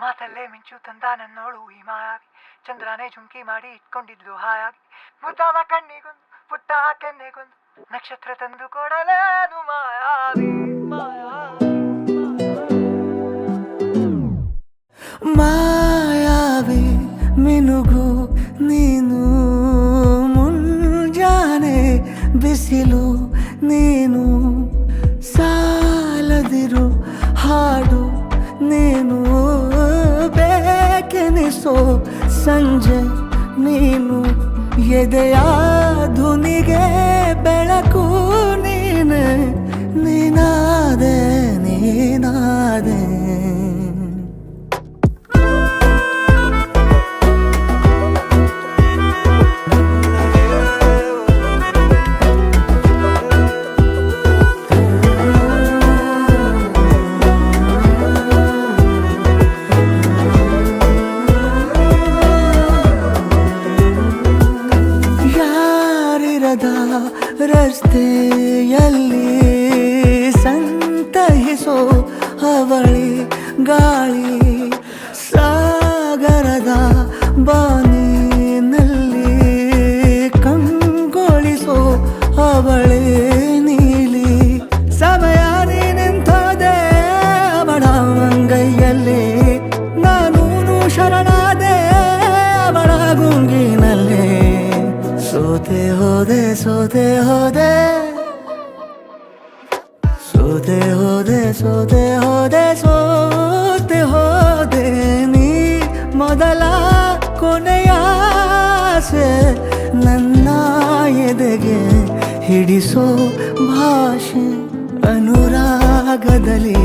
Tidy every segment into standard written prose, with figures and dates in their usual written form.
ಮಾತಲ್ಲೇ ಮಿಂಚು ತಂದ ನನ್ನೋಳು ಈ ಮಾಯಾವಿ ಚಂದ್ರನೇ ಜುಂಕಿ ಮಾಡಿ ಇಟ್ಕೊಂಡಿದ್ಲು ಹಾಯಾಗಿ ಮುದ್ದಾದ ಕಣ್ಣಿಗೊಂದು ಪುಟ್ಟ ಕೆನ್ನೆಗೊಂದು ನಕ್ಷತ್ರ ತಂದು ಕೊಡಲೇನು ಮಾಯಾವಿ ಮಾಯಾವಿ ಮಿನುಗು ನೀನು ಮುಂಜಾನೆ ಬಿಸಿಲು ನೀನು ಸಾಲದಿರು ಹಾಡು ನೀನು ಬೇಕೆನಿಸೋ ಸಂಜೆ ನೀನು ಎದೆಯ ಧುನಿಗೆ ಬೆಳಕು ನೀನೆ ನೀನಾದೆ ನೀನಾದೆ ರಸ್ತೆಯಲ್ಲಿ ಸಂತಹಿಸೋ ಅವಳಿ ಗಾಳಿ ಸಾಗರದ ಬಾನಿನಲ್ಲಿ ಕಂಗೊಳಿಸೋ ಅವಳಿ ನೀಲಿ ಸಮಯ ನಿಂತೋದೆ ಅವಳ ಅಂಗೈಯಲ್ಲಿ ನಾನು ಶರಣಾದೆ ಅವಳ ಗುಂಗಿನಲ್ಲಿ ಸೋತೆ ಹೋದೆ ಸೋತೆ ಹೋದೆ ಸೋತೆ ಹೋದೆ ಸೋತೆ ಹೋದೆ ಸೋತೆ ಹೋದೆ ನೀ ಮೊದಲ ಕೊನೆಯ ಆಸೆ ನನ್ನ ಎದೆಗೆ ಹಿಡಿಸೋ ಭಾಷೆ ಅನುರಾಗದಲ್ಲಿ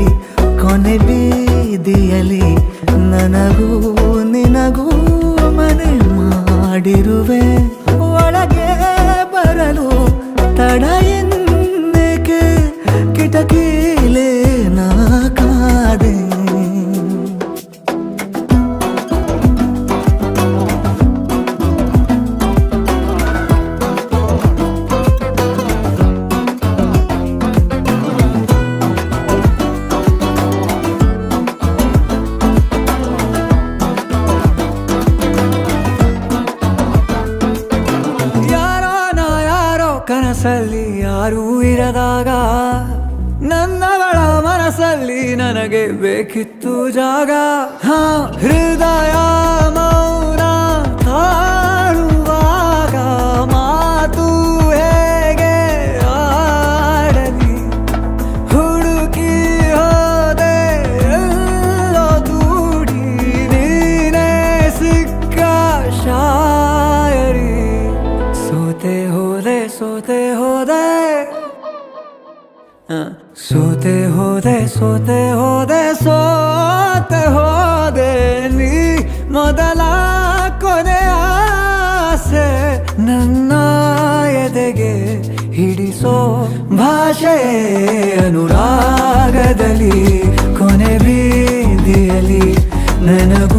ಕೊನೆ ಬೀದಿಯಲ್ಲಿ ನನಗೂ ನಿನಗೂ ಮನೆ ಮಾಡಿರುವೆ ಒಳಗೆ ಬರಲು ತಡ ಎನ್ನಕ್ಕೆ ಕಿಟಕಿಲೇ ನಾ ಕಾದೆ ಕನಸಲ್ಲಿ ಯಾರೂ ಇರದಾಗ ನನ್ನಗಳ ಮನಸ್ಸಲ್ಲಿ ನನಗೆ ಬೇಕಿತ್ತು ಜಾಗ ಹೃದಯ ಮೌನ ತಾಳುವಾಗ ಮಾತು ಹೇಗೆ ಆಡಲಿ ಹುಡುಕಿ ಹೋದೆ ಎಲ್ಲೋ ದೂಡಿ ನೀನೇ ಸಿಕ್ಕ ಶಾಯರಿ ಸೋತೆ ಹೋದೆ ಸೋತೆ ಹೋದೆ ಸೋತೆ ಹೋದೆ ಸೋತೆ ಹೋದೆ ಸೋತೆ ಹೋದೆ ನೀ ಮೊದಲ ಕೊನೆ ಆಸೆ ನನ್ನ ಎದೆಗೆ ಹಿಡಿಸೋ ಭಾಷೆ ಅನುರಾಗದಲ್ಲಿ ಕೊನೆ ಬೀದಿಯಲ್ಲಿ ನನಗೂ